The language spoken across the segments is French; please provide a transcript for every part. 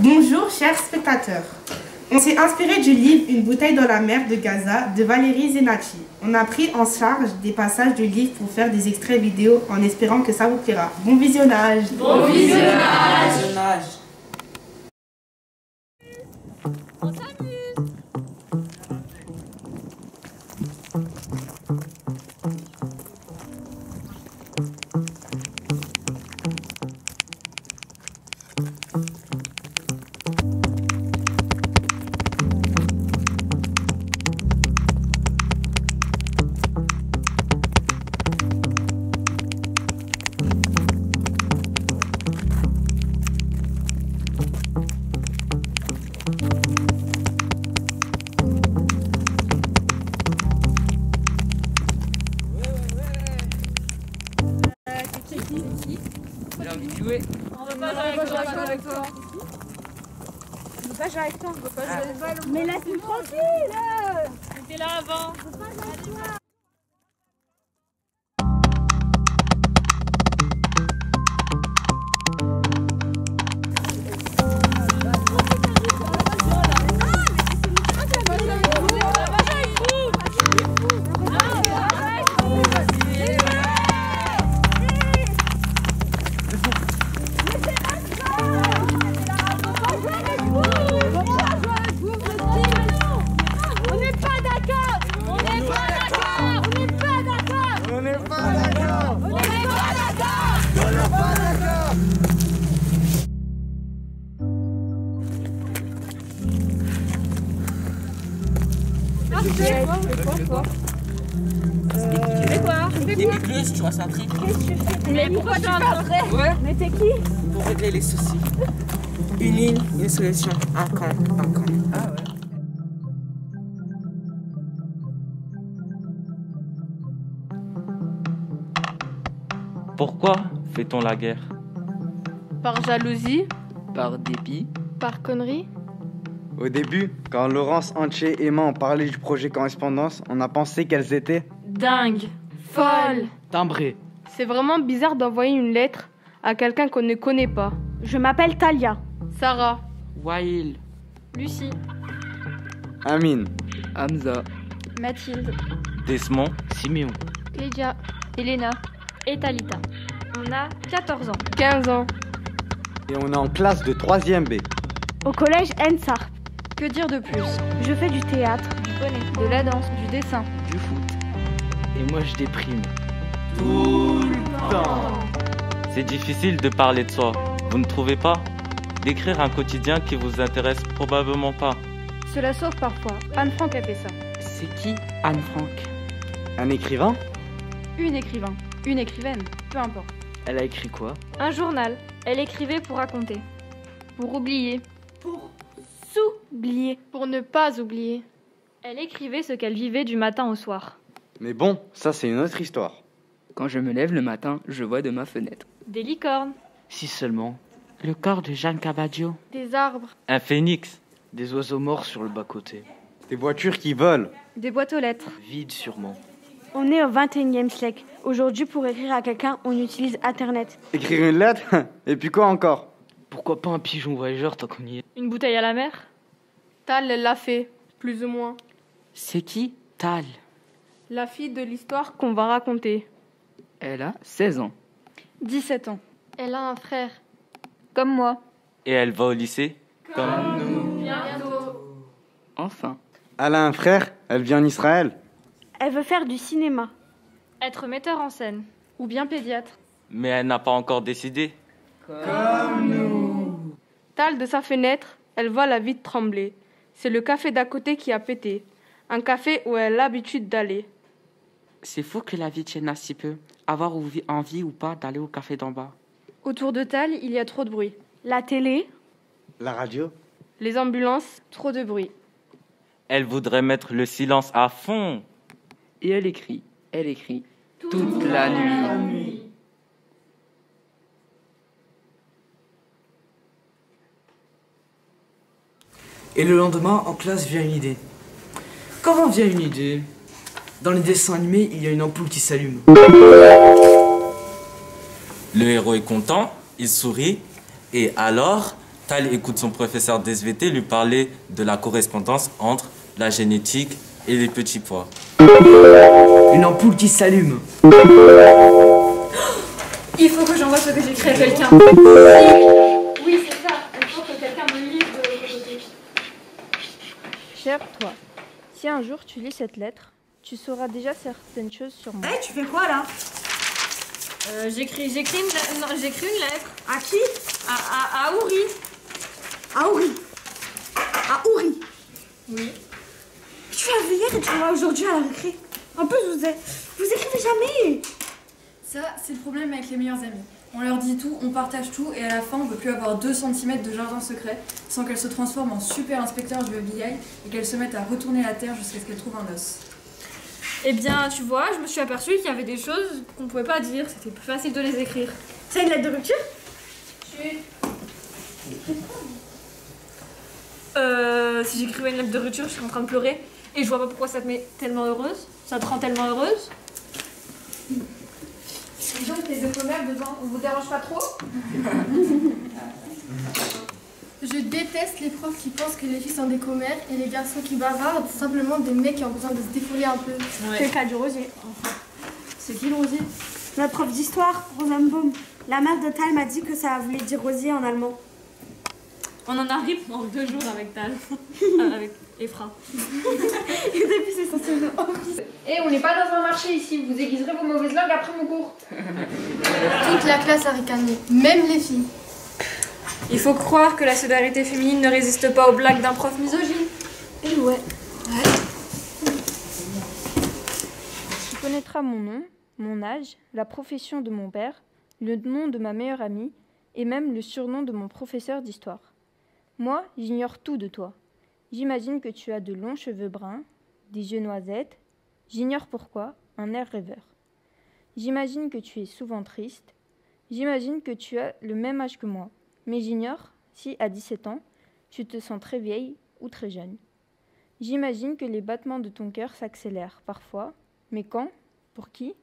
Bonjour chers spectateurs. On s'est inspiré du livre Une bouteille dans la mer de Gaza de Valérie Zenati. On a pris en charge des passages du livre pour faire des extraits vidéo en espérant que ça vous plaira. Bon visionnage. Bon visionnage. On s'amuse. J'ai envie de jouer. On veut pas jouer avec toi. On veut pas jouer avec toi. On veut pas jouer avec toi. Mais laisse-nous tranquille. T'étais là avant. On veut pas jouer avec toi. Tu vois ça après? Mais pourquoi tu vas après? Ouais. Mais t'es qui? Pour régler les soucis. Une île, une solution. Un camp, un camp. Ah ouais. Pourquoi fait-on la guerre? Par jalousie, Par dépit. par connerie. Au début, quand Laurence, Antché et Emma ont parlé du projet Correspondance, on a pensé qu'elles étaient... Dingue, folle. Timbré. C'est vraiment bizarre d'envoyer une lettre à quelqu'un qu'on ne connaît pas. Je m'appelle Talia. Sarah, Wail. Lucie, Amine. Hamza. Mathilde, Desmond, Siméon. Clédia, Elena et Talita. On a 14 ans. 15 ans. Et on est en classe de 3e B. Au collège Ensar. Que dire de plus? Je fais du théâtre. Du poney, de la danse, du dessin. Du foot. Et moi je déprime. c'est difficile de parler de soi, vous ne trouvez pas? D'écrire un quotidien qui vous intéresse probablement pas. Cela sauve parfois. Anne Frank a fait ça. C'est qui Anne Frank? Un écrivain? Une écrivain, une écrivaine, peu importe. Elle a écrit quoi? Un journal. Elle écrivait pour raconter. Pour oublier. S'oublier. Pour ne pas oublier. Elle écrivait ce qu'elle vivait du matin au soir. Mais bon, ça c'est une autre histoire. Quand je me lève le matin, je vois de ma fenêtre. Des licornes. Si seulement. Le corps de Jeanne Cavaggio. Des arbres. Un phénix, Des oiseaux morts sur le bas-côté. Des voitures qui volent. Des boîtes aux lettres. Vide sûrement. On est au 21e siècle. Aujourd'hui, pour écrire à quelqu'un, on utilise Internet. Écrire une lettre? Et puis quoi encore? Pourquoi pas un pigeon voyageur tant qu'on y est? Une bouteille à la mer. Tal l'a fait, plus ou moins. C'est qui Tal? La fille de l'histoire qu'on va raconter. Elle a 16 ans. 17 ans. Elle a un frère. Comme moi. et elle va au lycée? Enfin. Elle a un frère, elle vit en Israël. Elle veut faire du cinéma. Être metteur en scène. Ou bien pédiatre. Mais elle n'a pas encore décidé. Tal de sa fenêtre, elle voit la vitre trembler. C'est le café d'à côté qui a pété. Un café où elle a l'habitude d'aller. C'est fou que la vie tienne à si peu. Avoir envie ou pas d'aller au café d'en bas. Autour de Tal, il y a trop de bruit. La télé. La radio. Les ambulances. Trop de bruit. Elle voudrait mettre le silence à fond. Et elle écrit toute la nuit. Et le lendemain, en classe, vient une idée. Comment vient une idée? Dans les dessins animés, il y a une ampoule qui s'allume. Le héros est content, il sourit, et alors, Tal écoute son professeur d'SVT lui parler de la correspondance entre la génétique et les petits pois. Une ampoule qui s'allume. Il faut que j'envoie ce que j'écris à quelqu'un. Oui, c'est ça. Il faut que quelqu'un me lise de l'autre côté. Cher toi, si un jour tu lis cette lettre, tu sauras déjà certaines choses sur moi. Tu fais quoi là? J'écris une lettre. À qui? À Ouri. À Ouri. À Ouri. Oui. Tu l'as vu hier et tu l'as aujourd'hui à la récré. En plus, vous écrivez jamais. Ça, c'est le problème avec les meilleurs amis. On leur dit tout, on partage tout, et à la fin, on ne peut plus avoir 2 cm de jardin secret sans qu'elle se transforme en super inspecteur du FBI et qu'elle se mette à retourner la terre jusqu'à ce qu'elle trouve un os. Eh bien, tu vois, je me suis aperçue qu'il y avait des choses qu'on ne pouvait pas dire, c'était plus facile de les écrire. C'est une lettre de rupture? Si j'écrivais une lettre de rupture, je serais en train de pleurer, et je vois pas pourquoi ça te met tellement heureuse. Ça te rend tellement heureuse. Les gens avec les épaulettes devant, on vous dérange pas trop? Je déteste les profs qui pensent que les filles sont des commères et les garçons qui bavardent, simplement des mecs qui ont besoin de se défouler un peu. C'est le cas du Rosier. C'est qui le Rosier? Notre prof d'histoire, Rosenbaum. La mère de Tal m'a dit que ça voulait dire rosier en allemand. On en arrive pendant 2 jours avec Tal. Avec Efra. Et depuis, c'est censé être horrible. On n'est pas dans un marché ici, vous aiguiserez vos mauvaises langues après mon cours. Toute la classe a ricané, même les filles. Il faut croire que la solidarité féminine ne résiste pas aux blagues d'un prof misogyne. Et ouais. Tu connaîtras mon nom, mon âge, la profession de mon père, le nom de ma meilleure amie et même le surnom de mon professeur d'histoire. Moi, j'ignore tout de toi. J'imagine que tu as de longs cheveux bruns, des yeux noisettes. J'ignore pourquoi, un air rêveur. J'imagine que tu es souvent triste. J'imagine que tu as le même âge que moi. Mais j'ignore si, à 17 ans, tu te sens très vieille ou très jeune. J'imagine que les battements de ton cœur s'accélèrent parfois. Mais quand? Pour qui?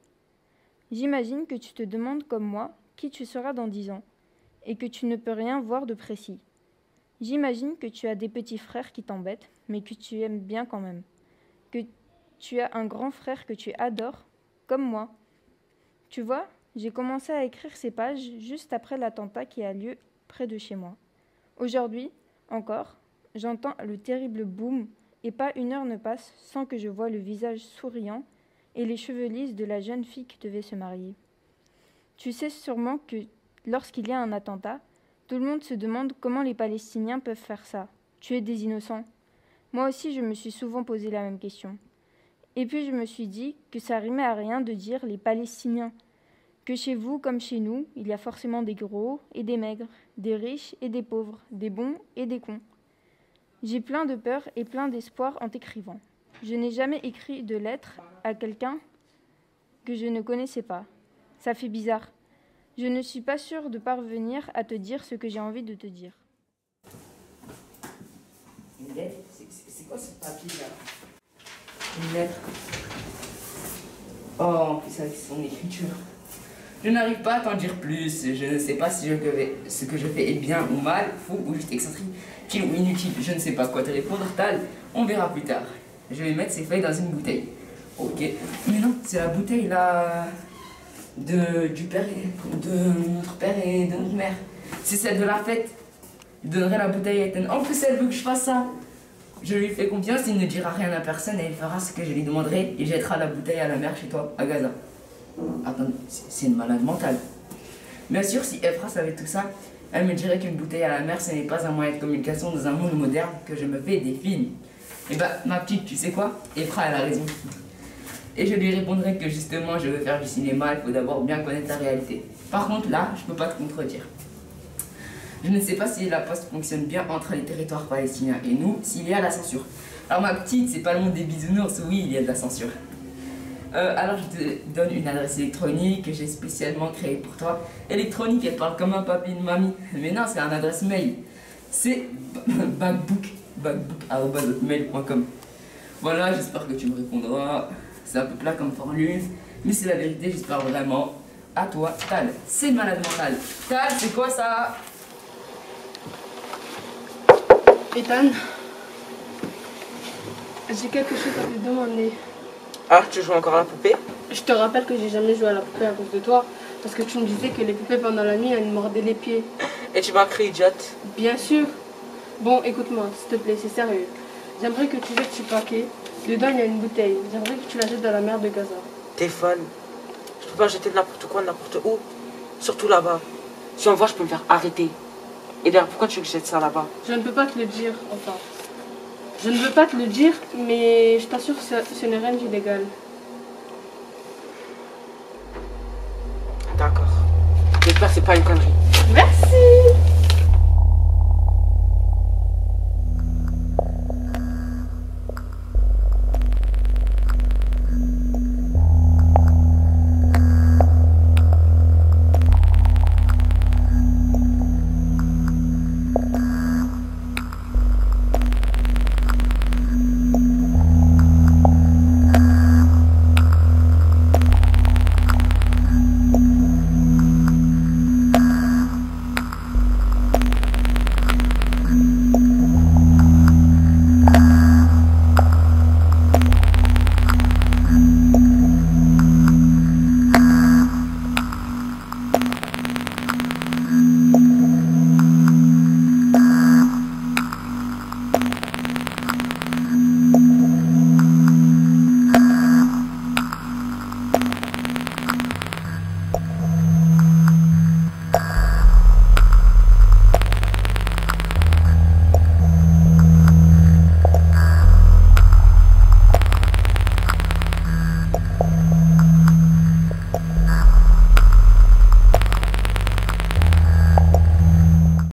J'imagine que tu te demandes comme moi qui tu seras dans 10 ans et que tu ne peux rien voir de précis. J'imagine que tu as des petits frères qui t'embêtent, mais que tu aimes bien quand même. Que tu as un grand frère que tu adores, comme moi. Tu vois, j'ai commencé à écrire ces pages juste après l'attentat qui a lieu près de chez moi. Aujourd'hui, encore, j'entends le terrible boom et pas une heure ne passe sans que je voie le visage souriant et les cheveux lisses de la jeune fille qui devait se marier. Tu sais sûrement que lorsqu'il y a un attentat, tout le monde se demande comment les Palestiniens peuvent faire ça, tuer des innocents. Moi aussi, je me suis souvent posé la même question. Et puis je me suis dit que ça rimait à rien de dire les Palestiniens, que chez vous comme chez nous, il y a forcément des gros et des maigres, des riches et des pauvres, des bons et des cons. J'ai plein de peur et plein d'espoir en t'écrivant. Je n'ai jamais écrit de lettre à quelqu'un que je ne connaissais pas. Ça fait bizarre. Je ne suis pas sûre de parvenir à te dire ce que j'ai envie de te dire. Une lettre? C'est quoi ce papier là? Une lettre. Oh, en plus avec son écriture. Je n'arrive pas à t'en dire plus. Je ne sais pas si ce que je fais est bien ou mal, fou ou juste excentrique, utile ou inutile. Je ne sais pas quoi te répondre, Tal. On verra plus tard. Je vais mettre ces feuilles dans une bouteille. Ok. Mais non, c'est la bouteille là de notre père et de notre mère. C'est celle de la fête. Je donnerai la bouteille à Ethan. En plus, elle veut que je fasse ça. Je lui fais confiance, il ne dira rien à personne et il fera ce que je lui demanderai. Il jettera la bouteille à la mer chez toi, à Gaza. Attends, c'est une malade mentale. Bien sûr, si Efra savait tout ça, elle me dirait qu'une bouteille à la mer, ce n'est pas un moyen de communication dans un monde moderne que je me fais des films. Et bah, ma petite, tu sais quoi? Efra, elle a raison. Et je lui répondrai que justement, je veux faire du cinéma, il faut d'abord bien connaître la réalité. Par contre, là, je peux pas te contredire. Je ne sais pas si la poste fonctionne bien entre les territoires palestiniens et nous, s'il y a la censure. Alors ma petite, c'est pas le monde des bisounours, oui, il y a de la censure. Alors je te donne une adresse électronique que j'ai spécialement créée pour toi. Électronique, elle parle comme un papy et une mamie. Mais non, c'est une adresse mail. C'est backbook@hotmail.com. Voilà, j'espère que tu me répondras. C'est un peu plat comme formule, mais c'est la vérité, j'espère vraiment. À toi, Tal. C'est malade mental. Tal, c'est quoi ça? Ethan, j'ai quelque chose à te demander. Ah, tu joues encore à la poupée? Je te rappelle que j'ai jamais joué à la poupée à cause de toi, parce que tu me disais que les poupées pendant la nuit, elles me mordaient les pieds. Et tu m'as crié idiote? Bien sûr. Bon, écoute-moi, s'il te plaît, c'est sérieux. J'aimerais que tu jettes ce paquet. Dedans, il y a une bouteille. J'aimerais que tu la jettes dans la mer de Gaza. T'es folle. Je peux pas jeter n'importe quoi, n'importe où. Surtout là-bas. Si on me voit, je peux me faire arrêter. Et d'ailleurs, pourquoi tu veux que je jette ça là-bas? Je ne peux pas te le dire, enfin. Je ne veux pas te le dire, mais je t'assure que ce n'est rien d'illégal. D'accord. J'espère que c'est pas une connerie. Merci.